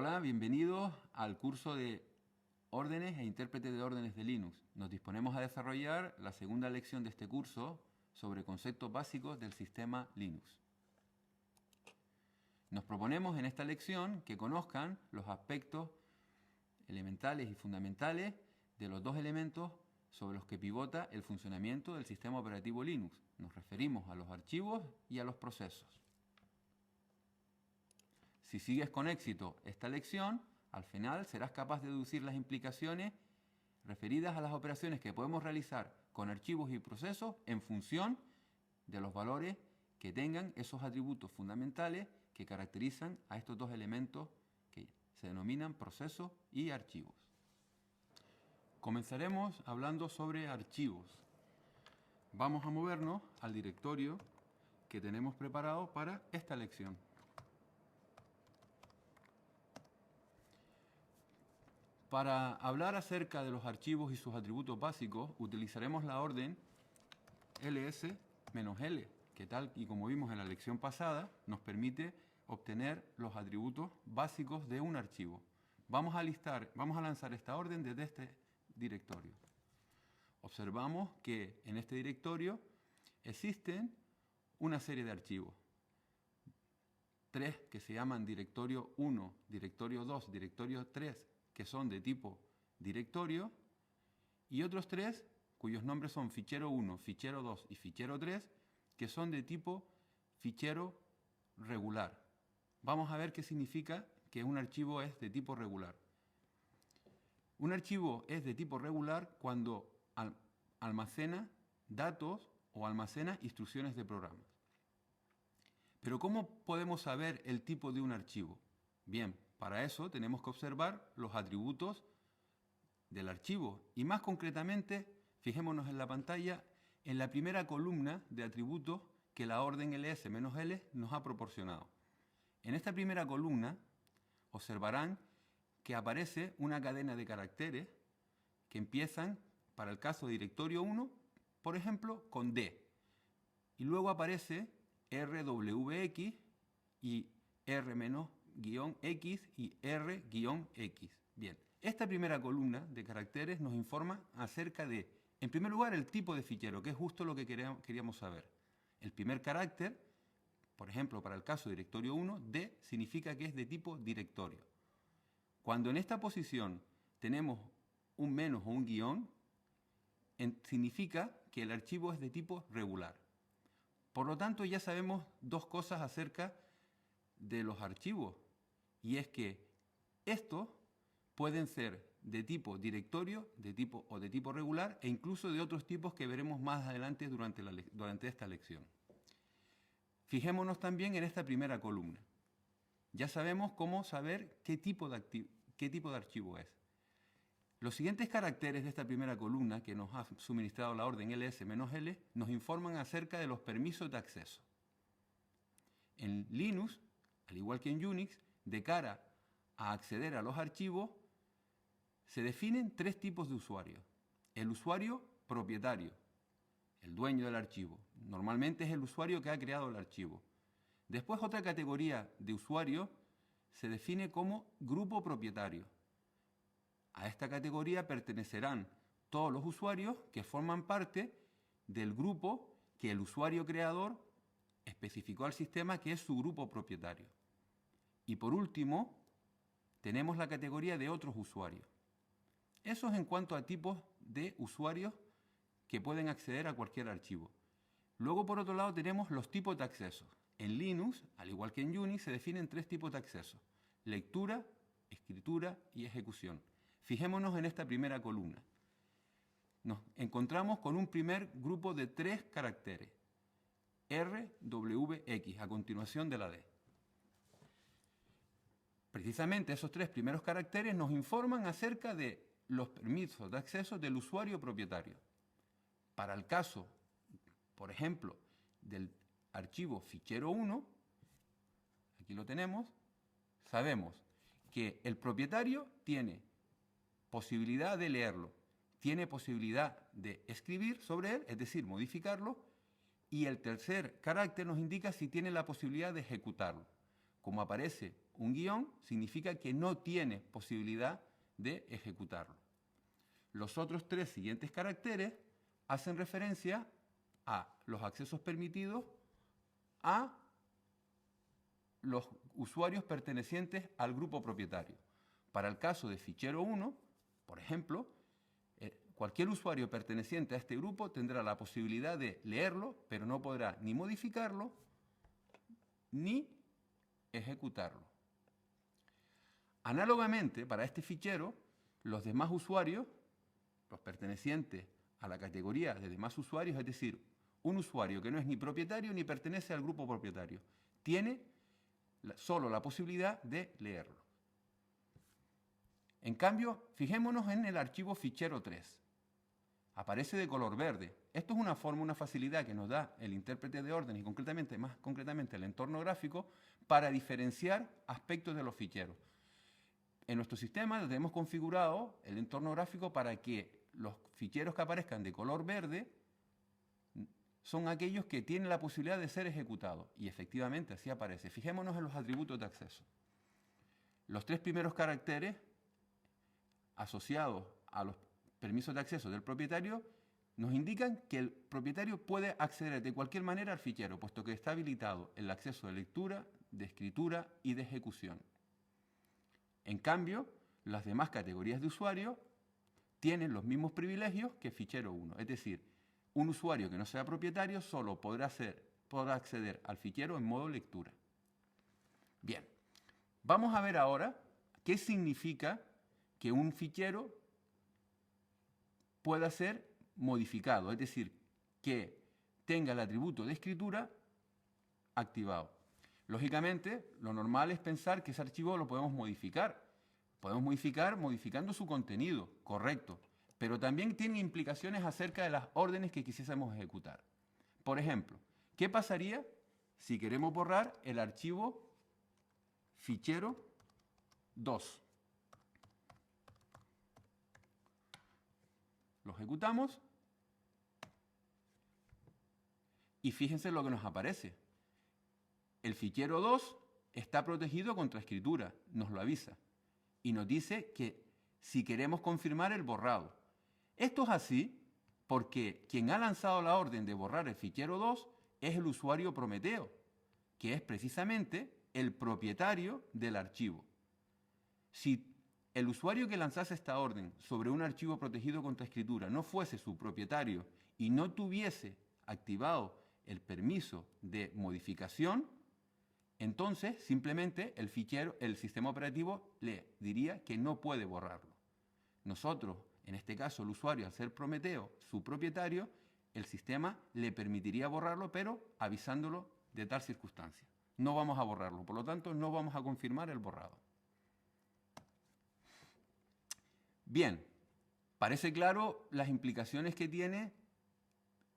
Hola, bienvenidos al curso de órdenes e intérprete de órdenes de Linux. Nos disponemos a desarrollar la segunda lección de este curso sobre conceptos básicos del sistema Linux. Nos proponemos en esta lección que conozcan los aspectos elementales y fundamentales de los dos elementos sobre los que pivota el funcionamiento del sistema operativo Linux. Nos referimos a los archivos y a los procesos. Si sigues con éxito esta lección, al final serás capaz de deducir las implicaciones referidas a las operaciones que podemos realizar con archivos y procesos en función de los valores que tengan esos atributos fundamentales que caracterizan a estos dos elementos que se denominan procesos y archivos. Comenzaremos hablando sobre archivos. Vamos a movernos al directorio que tenemos preparado para esta lección. Para hablar acerca de los archivos y sus atributos básicos, utilizaremos la orden ls-l, que tal y como vimos en la lección pasada, nos permite obtener los atributos básicos de un archivo. Vamos a lanzar esta orden desde este directorio. Observamos que en este directorio existen una serie de archivos. 3 que se llaman directorio 1, directorio 2, directorio 3, que son de tipo directorio, y otros 3 cuyos nombres son fichero 1, fichero 2 y fichero 3, que son de tipo fichero regular. Vamos a ver qué significa que un archivo es de tipo regular. Un archivo es de tipo regular cuando almacena datos o almacena instrucciones de programas. Pero ¿cómo podemos saber el tipo de un archivo? Bien, para eso tenemos que observar los atributos del archivo y más concretamente, fijémonos en la pantalla, en la primera columna de atributos que la orden ls-l nos ha proporcionado. En esta primera columna observarán que aparece una cadena de caracteres que empiezan, para el caso de directorio 1, por ejemplo, con D. Y luego aparece RWX y R-X y R-X. Bien, esta primera columna de caracteres nos informa acerca de, en primer lugar, el tipo de fichero, que es justo lo que queríamos saber. El primer carácter, por ejemplo, para el caso de directorio 1, D significa que es de tipo directorio. Cuando en esta posición tenemos un menos o un guión, significa que el archivo es de tipo regular. Por lo tanto, ya sabemos dos cosas acerca de los archivos, y es que estos pueden ser de tipo directorio, de tipo regular, e incluso de otros tipos que veremos más adelante durante esta lección. Fijémonos también en esta primera columna. Ya sabemos cómo saber qué tipo de archivo es. Los siguientes caracteres de esta primera columna que nos ha suministrado la orden ls-l nos informan acerca de los permisos de acceso. En Linux, al igual que en Unix, de cara a acceder a los archivos, se definen 3 tipos de usuarios. El usuario propietario, el dueño del archivo. Normalmente es el usuario que ha creado el archivo. Después, otra categoría de usuario se define como grupo propietario. A esta categoría pertenecerán todos los usuarios que forman parte del grupo que el usuario creador especificó al sistema que es su grupo propietario. Y por último, tenemos la categoría de otros usuarios. Eso es en cuanto a tipos de usuarios que pueden acceder a cualquier archivo. Luego, por otro lado, tenemos los tipos de acceso. En Linux, al igual que en Unix, se definen 3 tipos de acceso: lectura, escritura y ejecución. Fijémonos en esta primera columna. Nos encontramos con un primer grupo de 3 caracteres, RWX, a continuación de la D. Precisamente esos 3 primeros caracteres nos informan acerca de los permisos de acceso del usuario propietario. Para el caso, por ejemplo, del archivo fichero 1, aquí lo tenemos, sabemos que el propietario tiene posibilidad de leerlo, tiene posibilidad de escribir sobre él, es decir, modificarlo, y el tercer carácter nos indica si tiene la posibilidad de ejecutarlo. como aparece un guión, significa que no tiene posibilidad de ejecutarlo. Los otros 3 siguientes caracteres hacen referencia a los accesos permitidos a los usuarios pertenecientes al grupo propietario. Para el caso de fichero 1, por ejemplo, cualquier usuario perteneciente a este grupo tendrá la posibilidad de leerlo, pero no podrá ni modificarlo ni ejecutarlo. Análogamente, para este fichero, los demás usuarios, los pertenecientes a la categoría de demás usuarios, es decir, un usuario que no es ni propietario ni pertenece al grupo propietario, tiene solo la posibilidad de leerlo. En cambio, fijémonos en el archivo fichero 3. Aparece de color verde. Esto es una forma, una facilidad que nos da el intérprete de órdenes y más concretamente el entorno gráfico para diferenciar aspectos de los ficheros. En nuestro sistema tenemos configurado el entorno gráfico para que los ficheros que aparezcan de color verde son aquellos que tienen la posibilidad de ser ejecutados. Y efectivamente así aparece. Fijémonos en los atributos de acceso. Los 3 primeros caracteres asociados a los permisos de acceso del propietario nos indican que el propietario puede acceder de cualquier manera al fichero, puesto que está habilitado el acceso de lectura, de escritura y de ejecución. En cambio, las demás categorías de usuario tienen los mismos privilegios que fichero 1, es decir, un usuario que no sea propietario solo podrá acceder al fichero en modo lectura. Bien, vamos a ver ahora qué significa que un fichero pueda ser modificado, es decir, que tenga el atributo de escritura activado. Lógicamente, lo normal es pensar que ese archivo lo podemos modificar. Podemos modificar modificando su contenido, correcto, pero también tiene implicaciones acerca de las órdenes que quisiésemos ejecutar. Por ejemplo, ¿qué pasaría si queremos borrar el archivo fichero 2? Lo ejecutamos y fíjense lo que nos aparece. El fichero 2 está protegido contra escritura, nos lo avisa. Y nos dice que si queremos confirmar el borrado. Esto es así porque quien ha lanzado la orden de borrar el fichero 2 es el usuario Prometeo, que es precisamente el propietario del archivo. Si el usuario que lanzase esta orden sobre un archivo protegido contra escritura no fuese su propietario y no tuviese activado el permiso de modificación, entonces simplemente el sistema operativo le diría que no puede borrarlo. Nosotros, en este caso el usuario, al ser Prometeo, su propietario, el sistema le permitiría borrarlo, pero avisándolo de tal circunstancia. No vamos a borrarlo, por lo tanto no vamos a confirmar el borrado. Bien, parece claro las implicaciones que tiene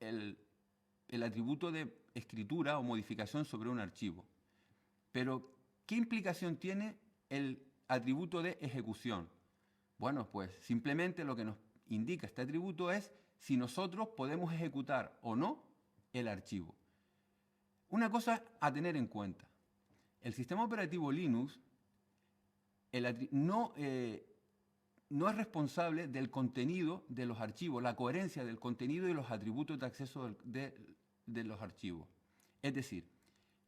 el atributo de escritura o modificación sobre un archivo. Pero, ¿qué implicación tiene el atributo de ejecución? Bueno, pues simplemente lo que nos indica este atributo es si nosotros podemos ejecutar o no el archivo. Una cosa a tener en cuenta. El sistema operativo Linux no es responsable del contenido de los archivos, la coherencia del contenido y los atributos de acceso de los archivos. Es decir,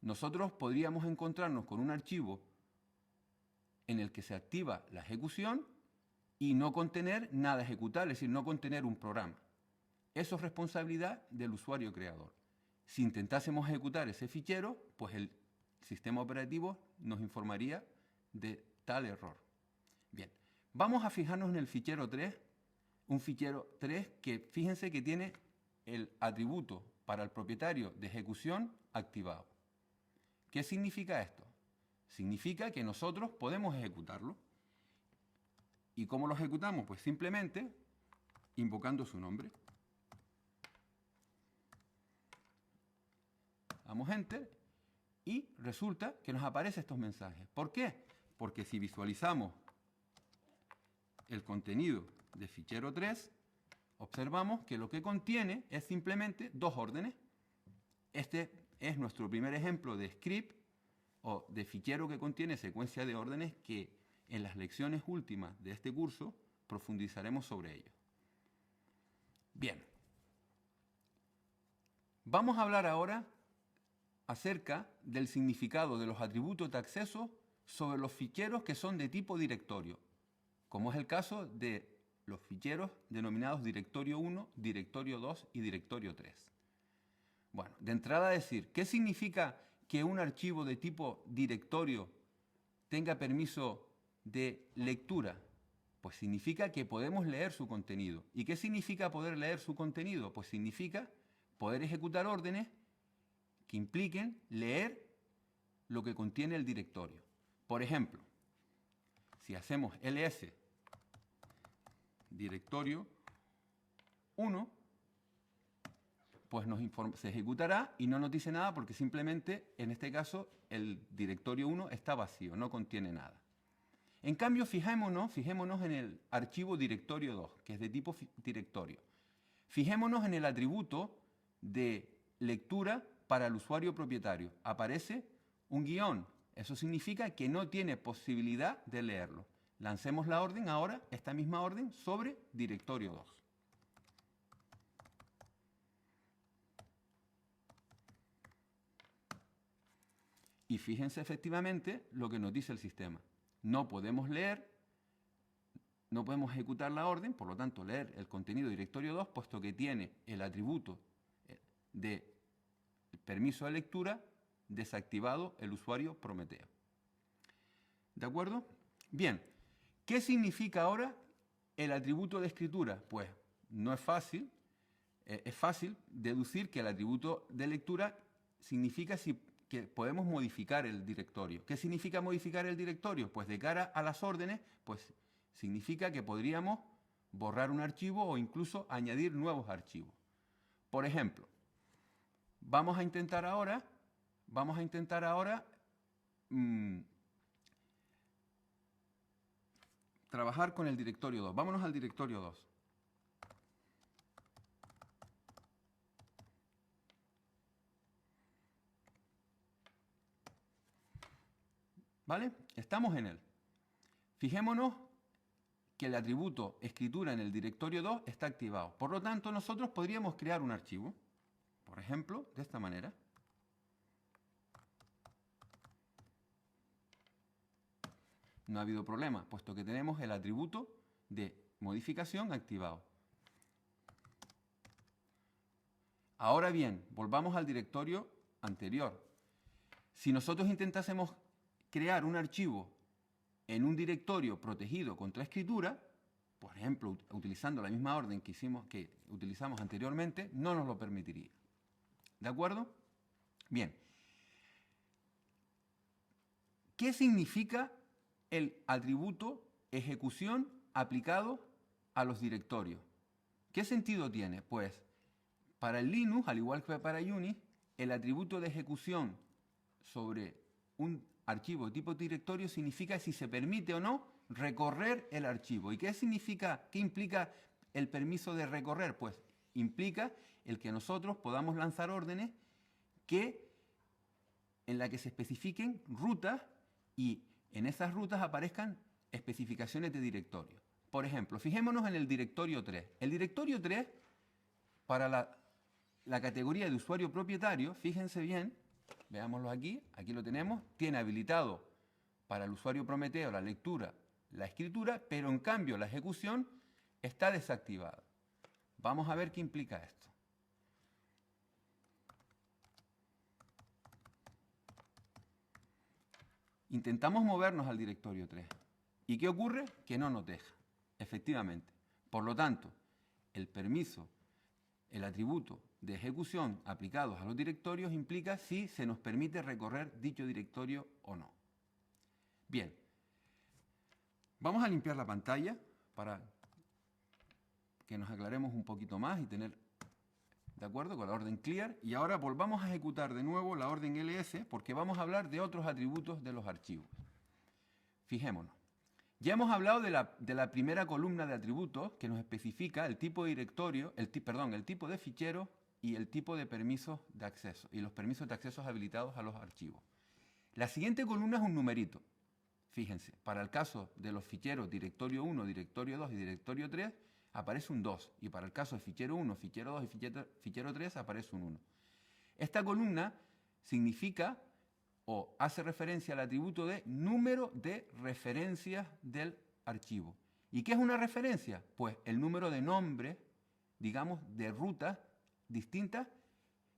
nosotros podríamos encontrarnos con un archivo en el que se activa la ejecución y no contener nada ejecutable, es decir, no contener un programa. Eso es responsabilidad del usuario creador. Si intentásemos ejecutar ese fichero, pues el sistema operativo nos informaría de tal error. Bien, vamos a fijarnos en el fichero 3, un fichero 3 que fíjense que tiene el atributo para el propietario de ejecución activado. ¿Qué significa esto? Significa que nosotros podemos ejecutarlo. ¿Y cómo lo ejecutamos? Pues simplemente invocando su nombre. Damos Enter y resulta que nos aparecen estos mensajes. ¿Por qué? Porque si visualizamos el contenido de fichero 3, observamos que lo que contiene es simplemente 2 órdenes. Este es nuestro primer ejemplo de script o de fichero que contiene secuencia de órdenes que en las lecciones últimas de este curso profundizaremos sobre ello. Bien. Vamos a hablar ahora acerca del significado de los atributos de acceso sobre los ficheros que son de tipo directorio, como es el caso de los ficheros denominados directorio 1, directorio 2 y directorio 3. Bueno, de entrada decir, ¿qué significa que un archivo de tipo directorio tenga permiso de lectura? Pues significa que podemos leer su contenido. ¿Y qué significa poder leer su contenido? Pues significa poder ejecutar órdenes que impliquen leer lo que contiene el directorio. Por ejemplo, si hacemos ls directorio 1, pues se ejecutará y no nos dice nada porque simplemente, en este caso, el directorio 1 está vacío, no contiene nada. En cambio, fijémonos en el archivo directorio 2, que es de tipo directorio. Fijémonos en el atributo de lectura para el usuario propietario. Aparece un guión. Eso significa que no tiene posibilidad de leerlo. Lancemos la orden ahora, esta misma orden, sobre directorio 2. Y fíjense efectivamente lo que nos dice el sistema. No podemos leer, no podemos ejecutar la orden, por lo tanto leer el contenido directorio 2, puesto que tiene el atributo de permiso de lectura desactivado el usuario Prometeo. ¿De acuerdo? Bien, ¿qué significa ahora el atributo de escritura? Pues no es fácil, es fácil deducir que el atributo de lectura significa que podemos modificar el directorio. ¿Qué significa modificar el directorio? Pues de cara a las órdenes, pues significa que podríamos borrar un archivo o incluso añadir nuevos archivos. Por ejemplo, vamos a intentar ahora trabajar con el directorio 2. Vámonos al directorio 2. ¿Vale? Estamos en él. Fijémonos que el atributo escritura en el directorio 2 está activado. Por lo tanto, nosotros podríamos crear un archivo, por ejemplo, de esta manera. No ha habido problema, puesto que tenemos el atributo de modificación activado. Ahora bien, volvamos al directorio anterior. Si nosotros intentásemos crear un archivo en un directorio protegido contra escritura, por ejemplo, utilizando la misma orden que utilizamos anteriormente, no nos lo permitiría. ¿De acuerdo? Bien. ¿Qué significa el atributo ejecución aplicado a los directorios? ¿Qué sentido tiene? Pues para el Linux, al igual que para Unix, el atributo de ejecución sobre un archivo tipo directorio significa si se permite o no recorrer el archivo. ¿Y qué significa, qué implica el permiso de recorrer? Pues implica el que nosotros podamos lanzar órdenes en la que se especifiquen rutas y en esas rutas aparezcan especificaciones de directorio. Por ejemplo, fijémonos en el directorio 3. El directorio 3, para la categoría de usuario propietario, fíjense bien, veámoslo aquí lo tenemos, tiene habilitado para el usuario Prometeo la lectura, la escritura, pero en cambio la ejecución está desactivada. Vamos a ver qué implica esto. Intentamos movernos al directorio 3. ¿Y qué ocurre? Que no nos deja, efectivamente. Por lo tanto, el permiso, el atributo de ejecución aplicados a los directorios implica si se nos permite recorrer dicho directorio o no. Bien, vamos a limpiar la pantalla para que nos aclaremos un poquito más y tener, de acuerdo, con la orden clear. Y ahora volvamos a ejecutar de nuevo la orden ls porque vamos a hablar de otros atributos de los archivos. Fijémonos. Ya hemos hablado de la primera columna de atributos que nos especifica el tipo de directorio, el tipo de fichero y el tipo de permisos de acceso y los permisos de acceso habilitados a los archivos. La siguiente columna es un numerito. Fíjense, para el caso de los ficheros directorio 1, directorio 2 y directorio 3, aparece un 2. Y para el caso de fichero 1, fichero 2 y fichero 3, aparece un 1. Esta columna significa o hace referencia al atributo de número de referencias del archivo. ¿Y qué es una referencia? Pues el número de nombres, digamos, de rutas distintas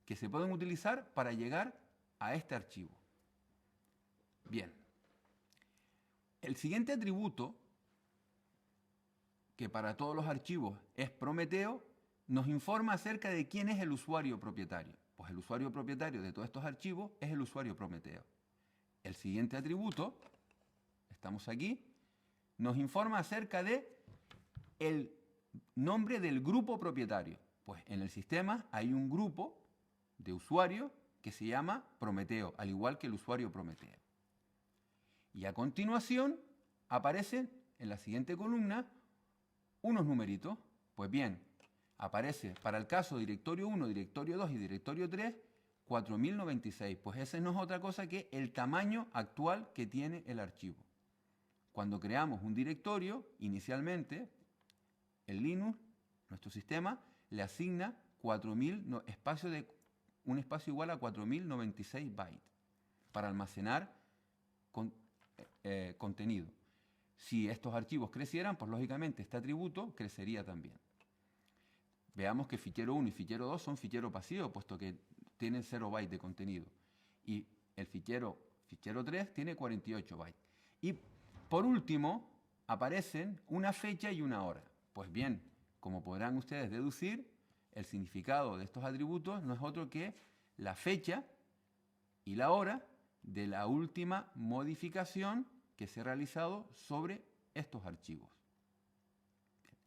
que se pueden utilizar para llegar a este archivo. Bien. El siguiente atributo, que para todos los archivos es Prometeo, nos informa acerca de quién es el usuario propietario. Pues el usuario propietario de todos estos archivos es el usuario Prometeo. El siguiente atributo, estamos aquí, nos informa acerca de el nombre del grupo propietario. Pues en el sistema hay un grupo de usuarios que se llama Prometeo, al igual que el usuario Prometeo. Y a continuación aparecen en la siguiente columna unos numeritos. Pues bien, aparece para el caso directorio 1, directorio 2 y directorio 3, 4096. Pues ese no es otra cosa que el tamaño actual que tiene el archivo. Cuando creamos un directorio, inicialmente, el Linux, nuestro sistema, le asigna 4000, un espacio igual a 4096 bytes para almacenar contenido. Si estos archivos crecieran, pues lógicamente este atributo crecería también. Veamos que fichero 1 y fichero 2 son ficheros pasivos, puesto que tienen 0 bytes de contenido. Y el fichero 3 tiene 48 bytes. Y por último, aparecen una fecha y una hora. Pues bien, como podrán ustedes deducir, el significado de estos atributos no es otro que la fecha y la hora de la última modificación que se ha realizado sobre estos archivos.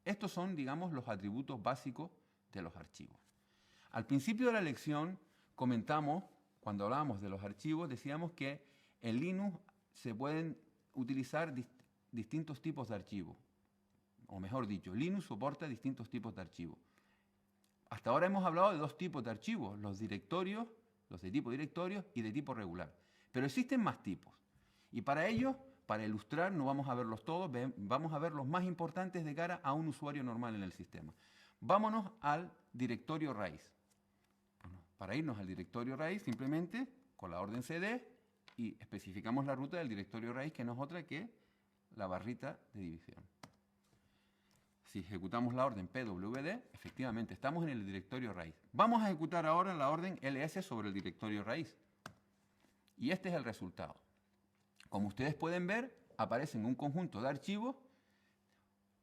Estos son, digamos, los atributos básicos de los archivos. Al principio de la lección comentamos, cuando hablábamos de los archivos, decíamos que en Linux se pueden utilizar distintos tipos de archivos. O mejor dicho, Linux soporta distintos tipos de archivos. Hasta ahora hemos hablado de dos tipos de archivos, los directorios, los de tipo directorio y de tipo regular. Pero existen más tipos. Y para ello, para ilustrar, no vamos a verlos todos, vamos a ver los más importantes de cara a un usuario normal en el sistema. Vámonos al directorio raíz. Bueno, para irnos al directorio raíz, simplemente con la orden cd y especificamos la ruta del directorio raíz, que no es otra que la barrita de división. Si ejecutamos la orden pwd, efectivamente estamos en el directorio raíz. Vamos a ejecutar ahora la orden ls sobre el directorio raíz. Y este es el resultado. Como ustedes pueden ver, aparecen un conjunto de archivos,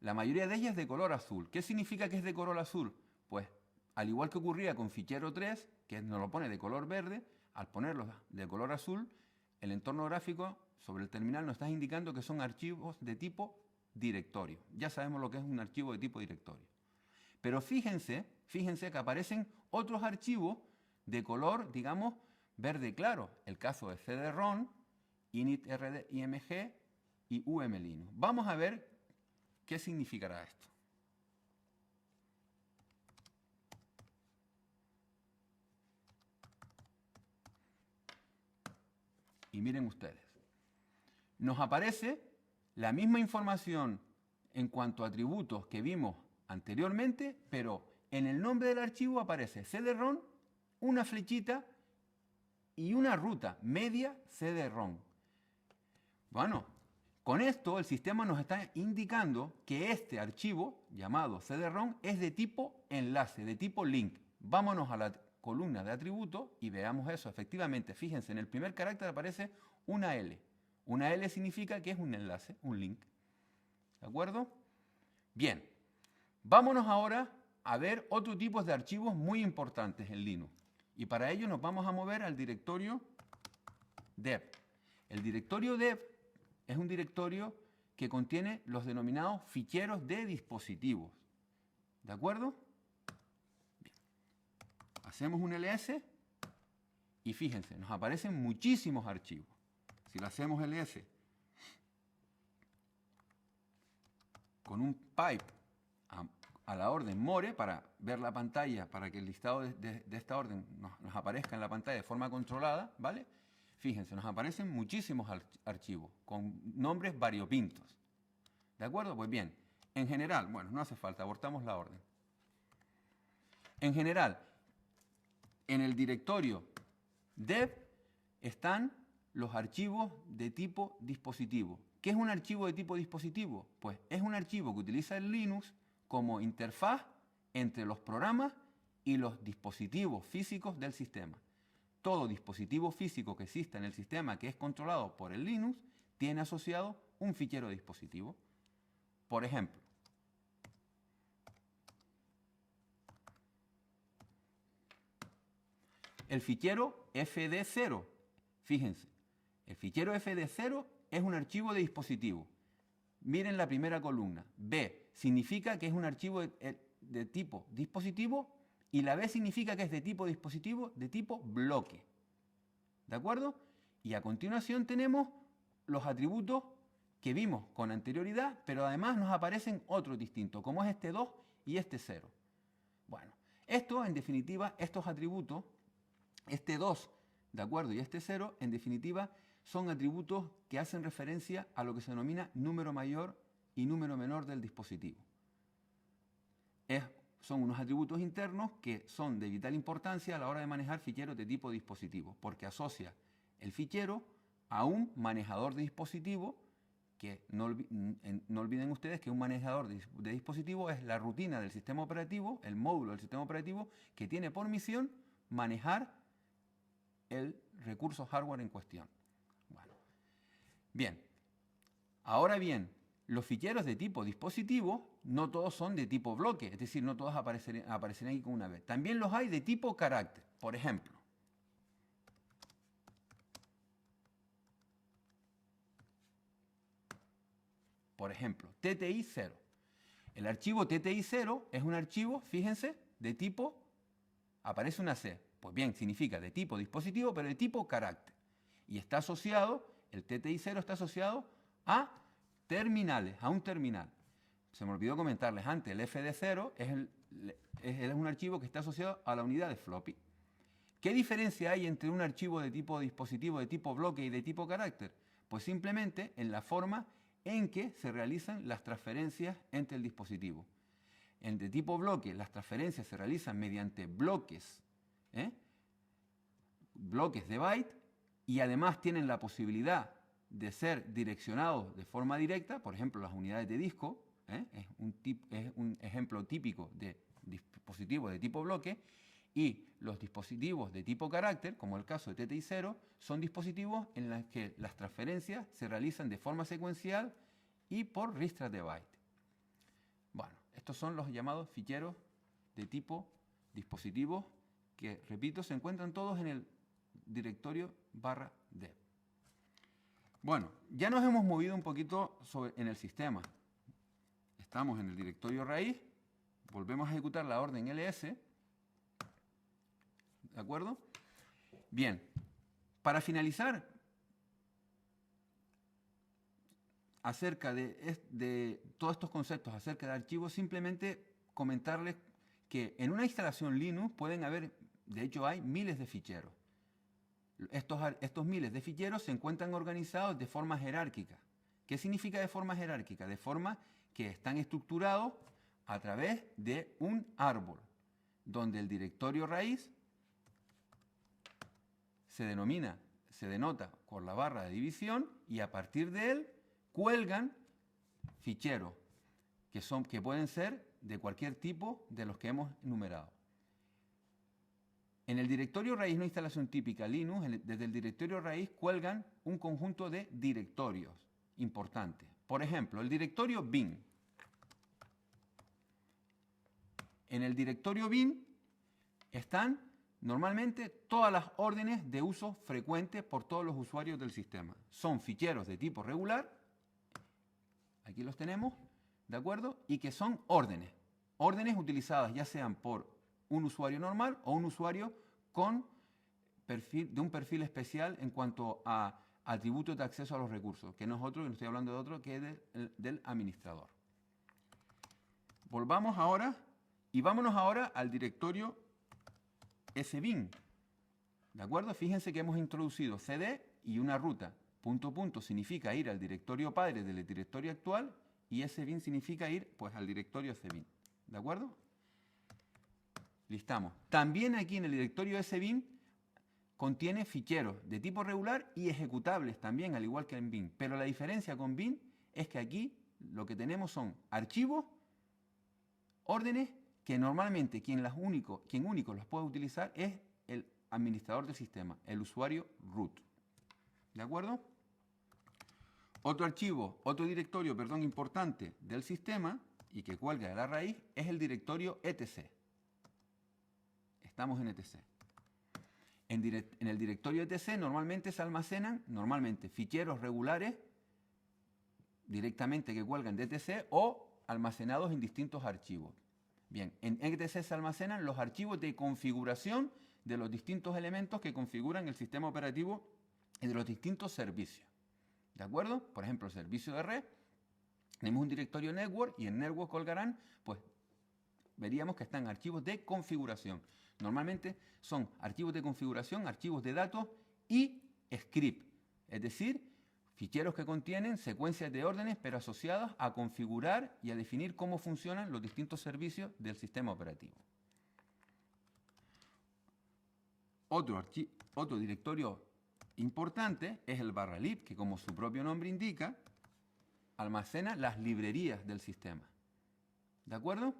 la mayoría de ellas de color azul. ¿Qué significa que es de color azul? Pues, al igual que ocurría con fichero 3, que nos lo pone de color verde, al ponerlo de color azul, el entorno gráfico sobre el terminal nos está indicando que son archivos de tipo directorio. Ya sabemos lo que es un archivo de tipo directorio. Pero fíjense que aparecen otros archivos de color, digamos, verde claro. El caso de cd-rom, init-rd-img y umlinux. Vamos a ver qué significará esto. Y miren ustedes, nos aparece la misma información en cuanto a atributos que vimos anteriormente, pero en el nombre del archivo aparece cd-rom, una flechita y una ruta media cd-rom. Bueno, con esto el sistema nos está indicando que este archivo llamado cd-rom es de tipo enlace, de tipo link. Vámonos a la columna de atributos y veamos eso. Efectivamente, fíjense, en el primer carácter aparece una L. Una L significa que es un enlace, un link. ¿De acuerdo? Bien, vámonos ahora a ver otro tipo de archivos muy importantes en Linux. Y para ello nos vamos a mover al directorio dev. El directorio dev es un directorio que contiene los denominados ficheros de dispositivos. ¿De acuerdo? Bien. Hacemos un ls y fíjense, nos aparecen muchísimos archivos. Si lo hacemos ls con un pipe a la orden more para ver la pantalla, para que el listado de esta orden nos aparezca en la pantalla de forma controlada, ¿vale? Fíjense, nos aparecen muchísimos archivos con nombres variopintos. ¿De acuerdo? Pues bien, en general, bueno, no hace falta, abortamos la orden. En general, en el directorio dev están los archivos de tipo dispositivo. ¿Qué es un archivo de tipo dispositivo? Pues es un archivo que utiliza el Linux como interfaz entre los programas y los dispositivos físicos del sistema. Todo dispositivo físico que exista en el sistema que es controlado por el Linux tiene asociado un fichero de dispositivo. Por ejemplo, el fichero fd0. Fíjense, el fichero fd0 es un archivo de dispositivo. Miren la primera columna. B significa que es un archivo de tipo dispositivo y la B significa que es de tipo dispositivo de tipo bloque. ¿De acuerdo? Y a continuación tenemos los atributos que vimos con anterioridad, pero además nos aparecen otros distintos, como es este 2 y este 0. Bueno, esto en definitiva, estos atributos, este 2, ¿de acuerdo? Y este 0, en definitiva, son atributos que hacen referencia a lo que se denomina número mayor y número menor del dispositivo. Son unos atributos internos que son de vital importancia a la hora de manejar ficheros de tipo dispositivo, porque asocia el fichero a un manejador de dispositivo, que no olviden ustedes que un manejador de dispositivo es la rutina del sistema operativo, el módulo del sistema operativo, que tiene por misión manejar el recurso hardware en cuestión. Bueno. Bien, ahora bien, los ficheros de tipo dispositivo no todos son de tipo bloque, es decir, no todos aparecerán aquí con una vez. También los hay de tipo carácter. Por ejemplo, TTI0. El archivo TTI0 es un archivo, fíjense, de tipo, aparece una C. Pues bien, significa de tipo dispositivo, pero de tipo carácter. Y está asociado, el TTI0 está asociado a terminales, a un terminal. Se me olvidó comentarles antes, el FD0 es un archivo que está asociado a la unidad de floppy. ¿Qué diferencia hay entre un archivo de tipo dispositivo, de tipo bloque y de tipo carácter? Pues simplemente en la forma en que se realizan las transferencias entre el dispositivo. En de tipo bloque, las transferencias se realizan mediante bloques, bloques de byte, y además tienen la posibilidad de ser direccionados de forma directa, por ejemplo, las unidades de disco, es un ejemplo típico de dispositivo de tipo bloque, y los dispositivos de tipo carácter, como el caso de TTI0, son dispositivos en los que las transferencias se realizan de forma secuencial y por ristra de byte. Bueno, estos son los llamados ficheros de tipo dispositivo que, repito, se encuentran todos en el directorio /dev. Bueno, ya nos hemos movido un poquito en el sistema. Estamos en el directorio raíz, volvemos a ejecutar la orden ls, ¿de acuerdo? Bien, para finalizar, acerca de todos estos conceptos acerca de archivos, simplemente comentarles que en una instalación Linux pueden haber, de hecho hay miles de ficheros. Estos miles de ficheros se encuentran organizados de forma jerárquica. ¿Qué significa de forma jerárquica? De forma que están estructurados a través de un árbol, donde el directorio raíz se denota por la barra de división, y a partir de él cuelgan ficheros que pueden ser de cualquier tipo de los que hemos enumerado. En el directorio raíz, una instalación típica Linux, desde el directorio raíz cuelgan un conjunto de directorios importantes. Por ejemplo, el directorio bin. En el directorio bin están normalmente todas las órdenes de uso frecuente por todos los usuarios del sistema. Son ficheros de tipo regular, aquí los tenemos, ¿de acuerdo? Y que son órdenes. Órdenes utilizadas ya sean por un usuario normal o un usuario de un perfil especial en cuanto a atributos de acceso a los recursos, que no es otro, que no estoy hablando de otro, que es del administrador. Volvamos ahora y vámonos ahora al directorio sbin. ¿De acuerdo? Fíjense que hemos introducido cd y una ruta punto punto significa ir al directorio padre del directorio actual y SBIN significa ir pues al directorio SBIN. ¿De acuerdo? Listamos. También aquí en el directorio SBIN contiene ficheros de tipo regular y ejecutables también, al igual que en bin. Pero la diferencia con bin es que aquí lo que tenemos son archivos, órdenes, que normalmente quien único los puede utilizar es el administrador del sistema, el usuario root. ¿De acuerdo? Otro directorio importante del sistema y que cuelga de la raíz es el directorio etc. Estamos en etc. En el directorio etc normalmente se almacenan ficheros regulares directamente que cuelgan de etc o almacenados en distintos archivos. Bien, en etc se almacenan los archivos de configuración de los distintos elementos que configuran el sistema operativo y de los distintos servicios. ¿De acuerdo? Por ejemplo, el servicio de red, tenemos un directorio network y en network colgarán, pues veríamos que están archivos de configuración. Normalmente son archivos de configuración, archivos de datos y script, es decir, ficheros que contienen secuencias de órdenes pero asociadas a configurar y a definir cómo funcionan los distintos servicios del sistema operativo. Otro directorio importante es el /lib, que como su propio nombre indica, almacena las librerías del sistema. ¿De acuerdo?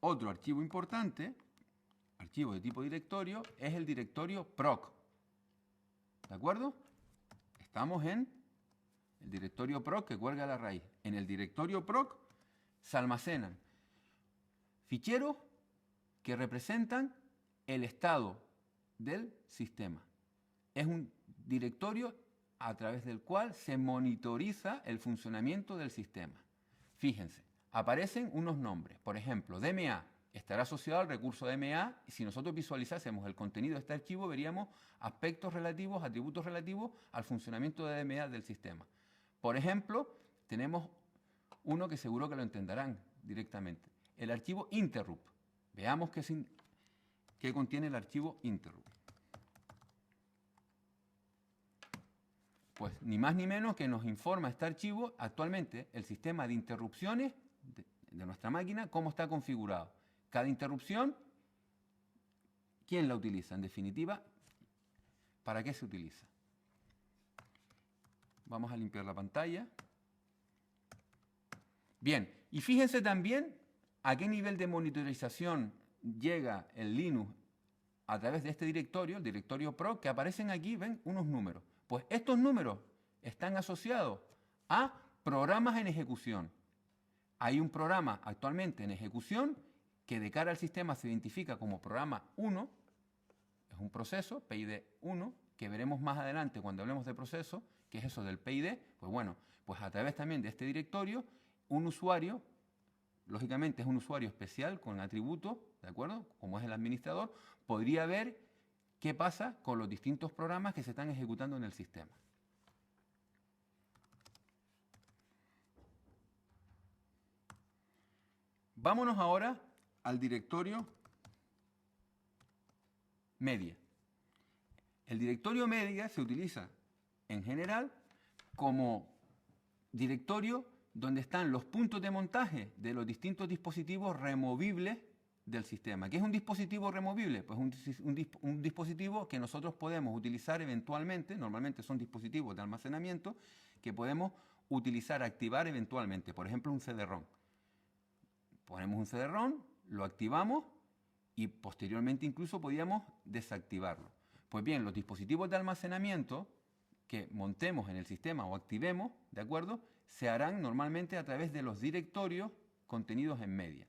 Otro archivo importante, archivo de tipo directorio, es el directorio proc. ¿De acuerdo? Estamos en el directorio proc que cuelga la raíz. En el directorio proc se almacenan ficheros que representan el estado del sistema. Es un directorio a través del cual se monitoriza el funcionamiento del sistema. Fíjense, aparecen unos nombres. Por ejemplo, DMA estará asociado al recurso DMA y si nosotros visualizásemos el contenido de este archivo veríamos aspectos relativos, atributos relativos al funcionamiento de DMA del sistema. Por ejemplo, tenemos uno que seguro que lo entenderán directamente. El archivo interrupt. Veamos qué contiene el archivo interrupt. Pues ni más ni menos que nos informa este archivo actualmente el sistema de interrupciones de nuestra máquina, cómo está configurado. Cada interrupción, ¿quién la utiliza? En definitiva, ¿para qué se utiliza? Vamos a limpiar la pantalla. Bien, y fíjense también a qué nivel de monitorización llega el Linux a través de este directorio, el directorio PROC, que aparecen aquí, ven, unos números. Pues estos números están asociados a programas en ejecución. Hay un programa actualmente en ejecución que de cara al sistema se identifica como programa 1, es un proceso, PID 1, que veremos más adelante cuando hablemos de proceso, que es eso del PID. Pues bueno, pues a través también de este directorio, un usuario, lógicamente es un usuario especial con atributos, ¿de acuerdo? Como es el administrador, podría ver qué pasa con los distintos programas que se están ejecutando en el sistema. Vámonos ahora al directorio media. El directorio media se utiliza en general como directorio donde están los puntos de montaje de los distintos dispositivos removibles del sistema. ¿Qué es un dispositivo removible? Pues un dispositivo que nosotros podemos utilizar eventualmente, normalmente son dispositivos de almacenamiento, que podemos utilizar, activar eventualmente. Por ejemplo, un CD-ROM. Ponemos un CD-ROM, lo activamos y posteriormente incluso podíamos desactivarlo. Pues bien, los dispositivos de almacenamiento que montemos en el sistema o activemos, ¿de acuerdo?, se harán normalmente a través de los directorios contenidos en media.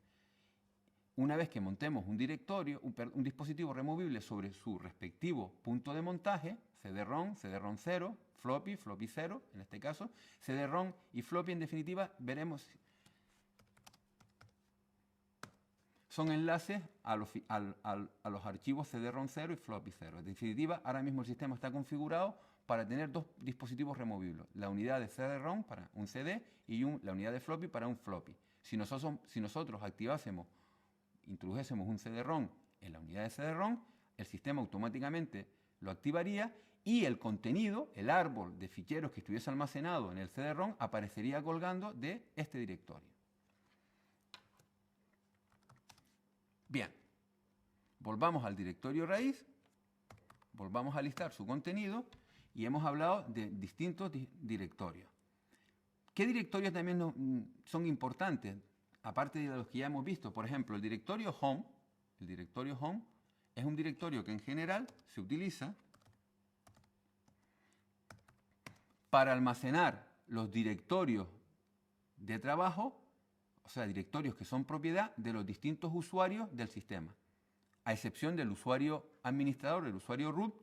Una vez que montemos un directorio, un dispositivo removible sobre su respectivo punto de montaje, CD-ROM, CD-ROM 0, floppy, floppy 0, en este caso, CD-ROM y floppy en definitiva, veremos, son enlaces a los archivos CD-ROM 0 y floppy 0. En definitiva, ahora mismo el sistema está configurado para tener dos dispositivos removibles, la unidad de CD-ROM para un CD y la unidad de floppy para un floppy. Si nosotros activásemos, introdujésemos un CD-ROM en la unidad de CD-ROM, el sistema automáticamente lo activaría y el contenido, el árbol de ficheros que estuviese almacenado en el CD-ROM aparecería colgando de este directorio. Bien, volvamos al directorio raíz, volvamos a listar su contenido y hemos hablado de distintos directorios. ¿Qué directorios también son importantes? Aparte de los que ya hemos visto, por ejemplo, el directorio Home es un directorio que en general se utiliza para almacenar los directorios de trabajo, o sea, directorios que son propiedad de los distintos usuarios del sistema, a excepción del usuario administrador, el usuario root,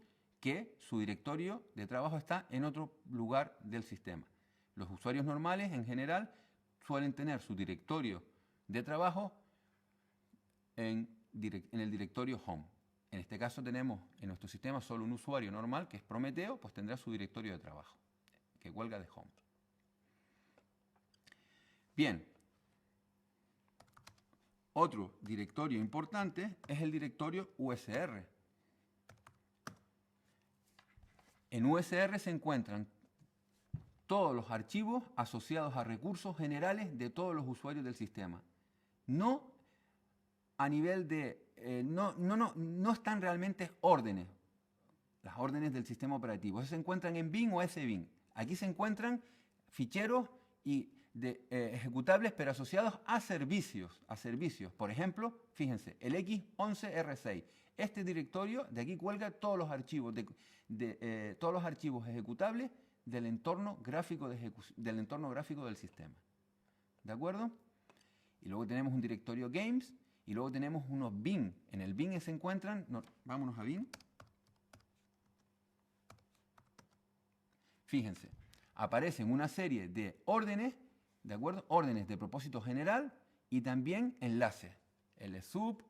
que su directorio de trabajo está en otro lugar del sistema. Los usuarios normales, en general, suelen tener su directorio de trabajo en el directorio Home. En este caso tenemos en nuestro sistema solo un usuario normal, que es Prometeo, pues tendrá su directorio de trabajo, que cuelga de Home. Bien. Otro directorio importante es el directorio USR. En USR se encuentran todos los archivos asociados a recursos generales de todos los usuarios del sistema. No a nivel de... no están realmente órdenes, las órdenes del sistema operativo. Eso se encuentran en bin o SBIN. Aquí se encuentran ficheros y ejecutables, pero asociados a servicios. Por ejemplo, fíjense, el X11R6. Este directorio, de aquí cuelga todos los archivos, todos los archivos ejecutables del entorno gráfico del sistema. ¿De acuerdo? Y luego tenemos un directorio Games y luego tenemos unos bin. En el bin se encuentran, vámonos a bin. Fíjense, aparecen una serie de órdenes, ¿de acuerdo? Órdenes de propósito general y también enlaces. LSUB,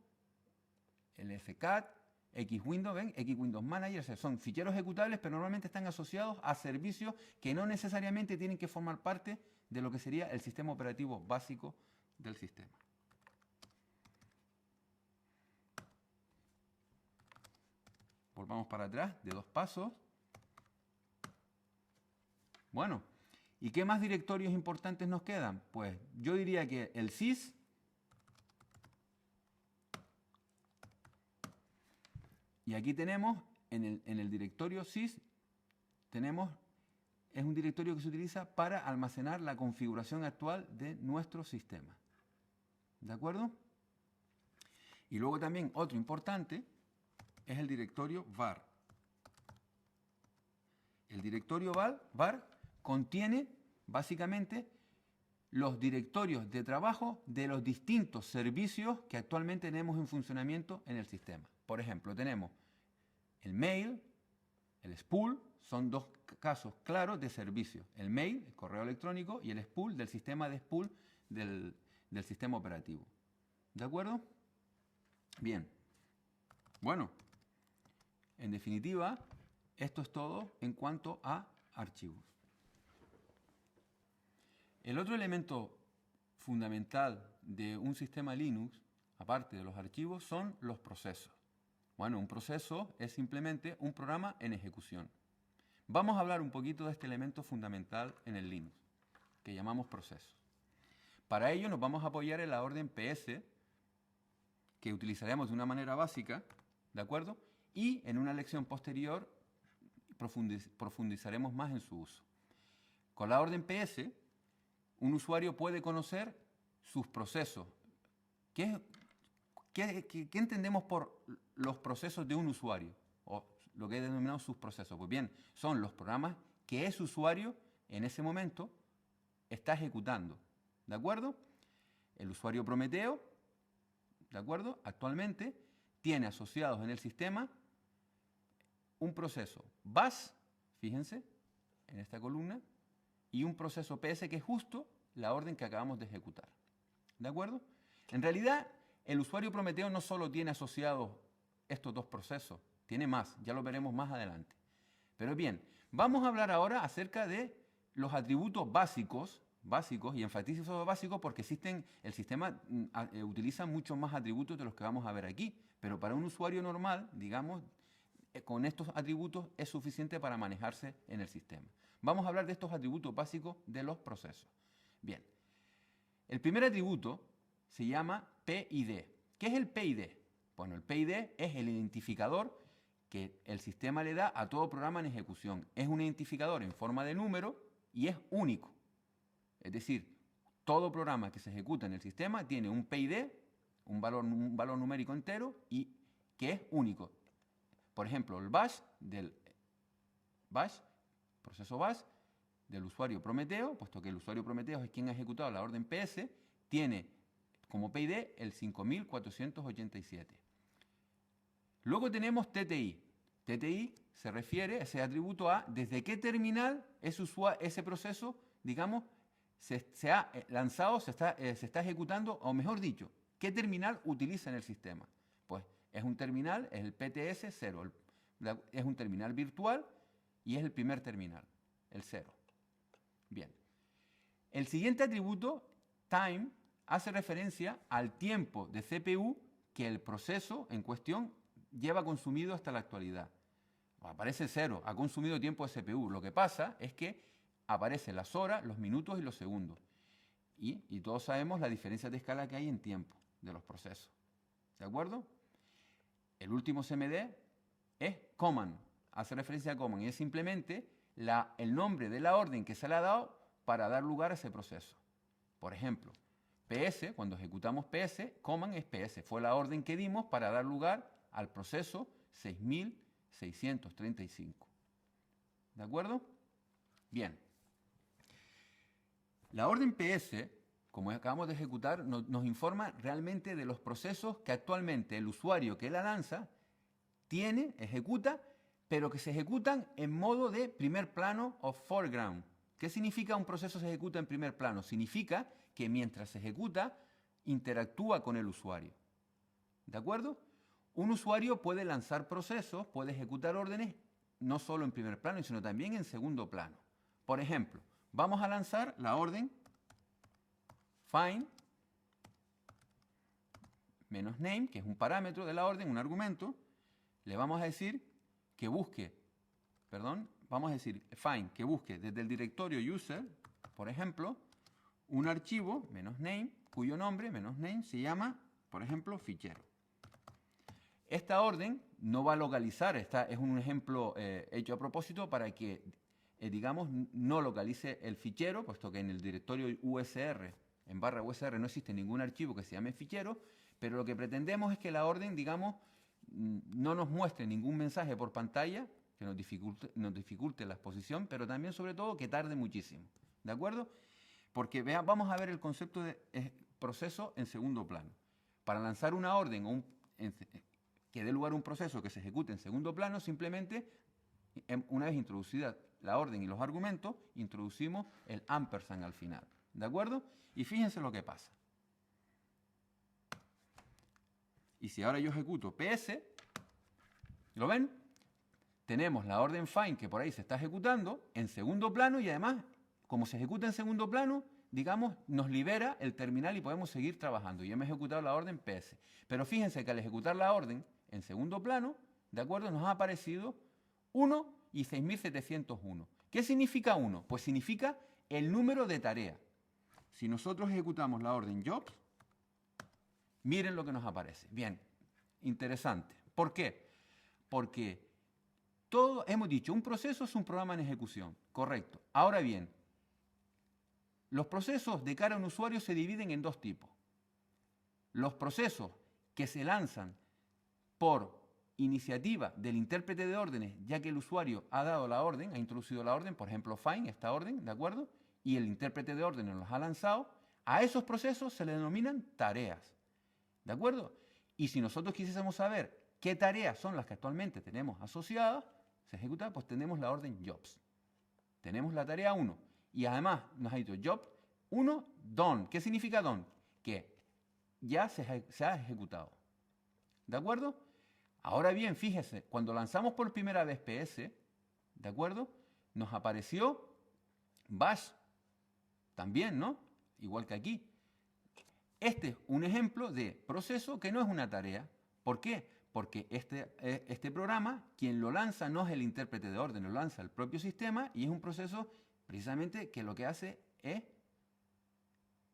LSCAT, Xwindows, ¿ven? Xwindows Manager, o sea, son ficheros ejecutables, pero normalmente están asociados a servicios que no necesariamente tienen que formar parte de lo que sería el sistema operativo básico del sistema. Volvamos para atrás de 2 pasos. Bueno, ¿y qué más directorios importantes nos quedan? Pues yo diría que el sys, y aquí tenemos, en el directorio sys, es un directorio que se utiliza para almacenar la configuración actual de nuestro sistema. ¿De acuerdo? Y luego también otro importante es el directorio var. El directorio var contiene básicamente los directorios de trabajo de los distintos servicios que actualmente tenemos en funcionamiento en el sistema. Por ejemplo, tenemos el mail, el spool, son 2 casos claros de servicios. El mail, el correo electrónico, y el spool del sistema de spool del sistema operativo. ¿De acuerdo? Bien. Bueno, en definitiva, esto es todo en cuanto a archivos. El otro elemento fundamental de un sistema Linux, aparte de los archivos, son los procesos. Bueno, un proceso es simplemente un programa en ejecución. Vamos a hablar un poquito de este elemento fundamental en el Linux, que llamamos procesos. Para ello nos vamos a apoyar en la orden PS, que utilizaremos de una manera básica, ¿de acuerdo? Y en una lección posterior profundizaremos más en su uso. Con la orden PS, un usuario puede conocer sus procesos. ¿Qué entendemos por los procesos de un usuario? O lo que he denominado sus procesos. Pues bien, son los programas que ese usuario en ese momento está ejecutando. ¿De acuerdo? El usuario Prometeo, ¿de acuerdo? Actualmente tiene asociados en el sistema un proceso bash, fíjense, en esta columna, y un proceso PS, que es justo la orden que acabamos de ejecutar. ¿De acuerdo? En realidad, el usuario Prometeo no solo tiene asociados estos 2 procesos, tiene más, ya lo veremos más adelante. Pero bien, vamos a hablar ahora acerca de los atributos básicos básicos, y enfatizo básicos porque el sistema utiliza muchos más atributos de los que vamos a ver aquí, pero para un usuario normal, digamos, con estos atributos es suficiente para manejarse en el sistema. Vamos a hablar de estos atributos básicos de los procesos. Bien, el primer atributo se llama PID. ¿Qué es el PID? Bueno, el PID es el identificador que el sistema le da a todo programa en ejecución. Es un identificador en forma de número y es único. Es decir, todo programa que se ejecuta en el sistema tiene un PID, un valor numérico entero, y que es único. Por ejemplo, el proceso bash del usuario Prometeo, puesto que el usuario Prometeo es quien ha ejecutado la orden PS, tiene como PID el 5487. Luego tenemos TTI. TTI se refiere, ese atributo, a desde qué terminal ese proceso, digamos, se ha lanzado, se está ejecutando, o mejor dicho, qué terminal utiliza en el sistema. Pues es un terminal, es el PTS 0, es un terminal virtual y es el primer terminal, el 0. Bien. El siguiente atributo, time, hace referencia al tiempo de CPU que el proceso en cuestión lleva consumido hasta la actualidad. Aparece 0, ha consumido tiempo de CPU. Lo que pasa es que aparecen las horas, los minutos y los segundos. Y todos sabemos la diferencia de escala que hay en tiempo de los procesos. ¿De acuerdo? El último CMD es command, hace referencia a command, y es simplemente el nombre de la orden que se le ha dado para dar lugar a ese proceso. Por ejemplo, PS, cuando ejecutamos PS, command es PS, fue la orden que dimos para dar lugar al proceso 6635. ¿De acuerdo? Bien. La orden PS, como acabamos de ejecutar, nos informa realmente de los procesos que actualmente el usuario que la lanza ejecuta, pero que se ejecutan en modo de primer plano o foreground. ¿Qué significa un proceso se ejecuta en primer plano? Significa que mientras se ejecuta, interactúa con el usuario. ¿De acuerdo? Un usuario puede lanzar procesos, puede ejecutar órdenes, no solo en primer plano, sino también en segundo plano. Por ejemplo, vamos a lanzar la orden find -name, que es un parámetro de la orden, un argumento. Le vamos a decir que busque, find, que busque desde el directorio user, por ejemplo, un archivo -name, cuyo nombre, -name, se llama, por ejemplo, fichero. Esta orden no va a localizar, es un ejemplo hecho a propósito para que, digamos, no localice el fichero, puesto que en el directorio USR, en /USR, no existe ningún archivo que se llame fichero, pero lo que pretendemos es que la orden, digamos, no nos muestre ningún mensaje por pantalla, que nos dificulte la exposición, pero también, sobre todo, que tarde muchísimo. ¿De acuerdo? Porque vamos a ver el concepto de proceso en segundo plano. Para lanzar una orden que dé lugar a un proceso que se ejecute en segundo plano, simplemente, una vez introducida la orden y los argumentos, introducimos el ampersand al final. ¿De acuerdo? Y fíjense lo que pasa. Y si ahora yo ejecuto PS, ¿lo ven? Tenemos la orden find que por ahí se está ejecutando en segundo plano y además, como se ejecuta en segundo plano, digamos, nos libera el terminal y podemos seguir trabajando. Yo me he ejecutado la orden PS. Pero fíjense que al ejecutar la orden en segundo plano, ¿de acuerdo? Nos ha aparecido 1 y 6701. ¿Qué significa 1? Pues significa el número de tarea. Si nosotros ejecutamos la orden jobs, miren lo que nos aparece. Bien, interesante. ¿Por qué? Porque hemos dicho, un proceso es un programa en ejecución. Correcto. Ahora bien, los procesos de cara a un usuario se dividen en dos tipos. Los procesos que se lanzan por iniciativa del intérprete de órdenes, ya que el usuario ha dado la orden, ha introducido la orden, por ejemplo, find, esta orden, ¿de acuerdo? Y el intérprete de órdenes los ha lanzado. A esos procesos se le denominan tareas. ¿De acuerdo? Y si nosotros quisiésemos saber qué tareas son las que actualmente tenemos asociadas, se ejecuta, pues tenemos la orden jobs. Tenemos la tarea 1. Y además nos ha dicho job 1 done. ¿Qué significa done? Que ya se ha ejecutado. ¿De acuerdo? Ahora bien, fíjese, cuando lanzamos por primera vez PS, ¿de acuerdo? Nos apareció bash También, ¿no? Igual que aquí. Este es un ejemplo de proceso que no es una tarea. ¿Por qué? Porque este programa, quien lo lanza no es el intérprete de orden, lo lanza el propio sistema y es un proceso precisamente que lo que hace es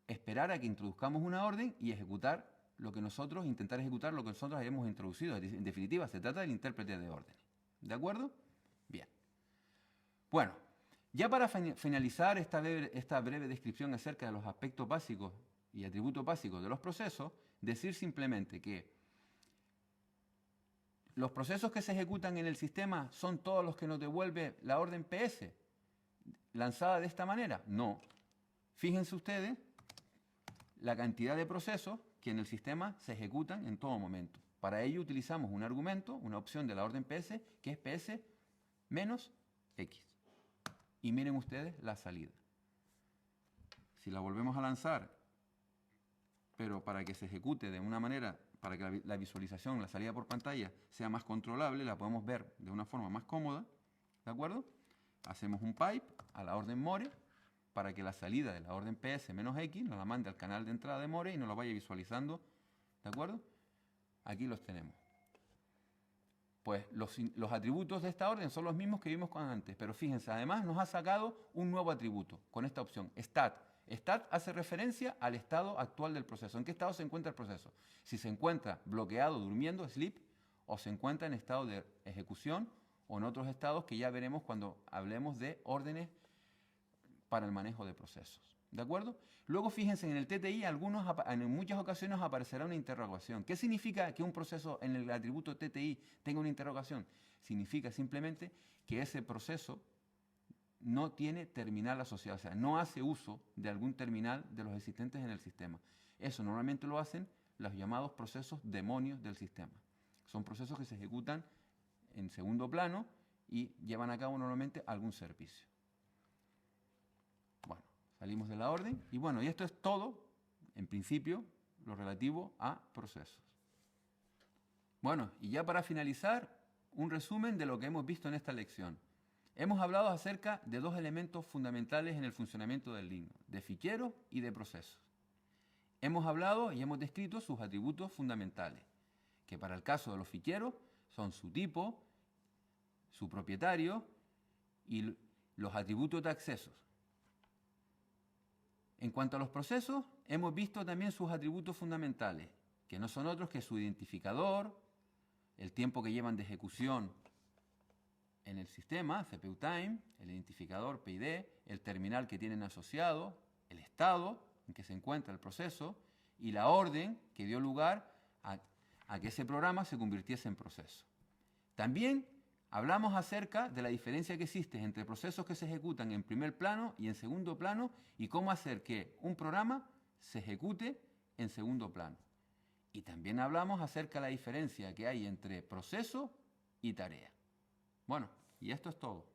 esperar a que introduzcamos una orden y ejecutar lo que nosotros, intentar ejecutar lo que nosotros hayamos introducido. En definitiva, se trata del intérprete de órdenes. ¿De acuerdo? Bien. Bueno, ya para finalizar esta breve descripción acerca de los aspectos básicos y atributos básicos de los procesos, decir simplemente que los procesos que se ejecutan en el sistema son todos los que nos devuelve la orden PS lanzada de esta manera. No. Fíjense ustedes la cantidad de procesos que en el sistema se ejecutan en todo momento. Para ello utilizamos un argumento, una opción de la orden PS, que es PS menos X. Y miren ustedes la salida. Si la volvemos a lanzar, pero para que se ejecute de una manera, para que la visualización, la salida por pantalla, sea más controlable, la podemos ver de una forma más cómoda, ¿de acuerdo? Hacemos un pipe a la orden more, para que la salida de la orden PS menos X nos la mande al canal de entrada de more y nos lo vaya visualizando, ¿de acuerdo? Aquí los tenemos. Pues los atributos de esta orden son los mismos que vimos antes, pero fíjense, además nos ha sacado un nuevo atributo con esta opción, stat. Stat hace referencia al estado actual del proceso. ¿En qué estado se encuentra el proceso? Si se encuentra bloqueado, durmiendo, sleep, o se encuentra en estado de ejecución, o en otros estados que ya veremos cuando hablemos de órdenes para el manejo de procesos. ¿De acuerdo? Luego fíjense, en el TTI en muchas ocasiones aparecerá una interrogación. ¿Qué significa que un proceso en el atributo TTI tenga una interrogación? Significa simplemente que ese proceso no tiene terminal asociado, o sea, no hace uso de algún terminal de los existentes en el sistema. Eso normalmente lo hacen los llamados procesos demonios del sistema. Son procesos que se ejecutan en segundo plano y llevan a cabo normalmente algún servicio. Bueno, salimos de la orden y bueno, y esto es todo, en principio, lo relativo a procesos. Bueno, y ya para finalizar, un resumen de lo que hemos visto en esta lección. Hemos hablado acerca de dos elementos fundamentales en el funcionamiento del Linux, de ficheros y de procesos. Hemos hablado y hemos descrito sus atributos fundamentales, que para el caso de los ficheros son su tipo, su propietario y los atributos de accesos. En cuanto a los procesos, hemos visto también sus atributos fundamentales, que no son otros que su identificador, el tiempo que llevan de ejecución en el sistema, CPU time, el identificador PID, el terminal que tienen asociado, el estado en que se encuentra el proceso y la orden que dio lugar a que ese programa se convirtiese en proceso. También hablamos acerca de la diferencia que existe entre procesos que se ejecutan en primer plano y en segundo plano y cómo hacer que un programa se ejecute en segundo plano. Y también hablamos acerca de la diferencia que hay entre proceso y tarea. Bueno, y esto es todo.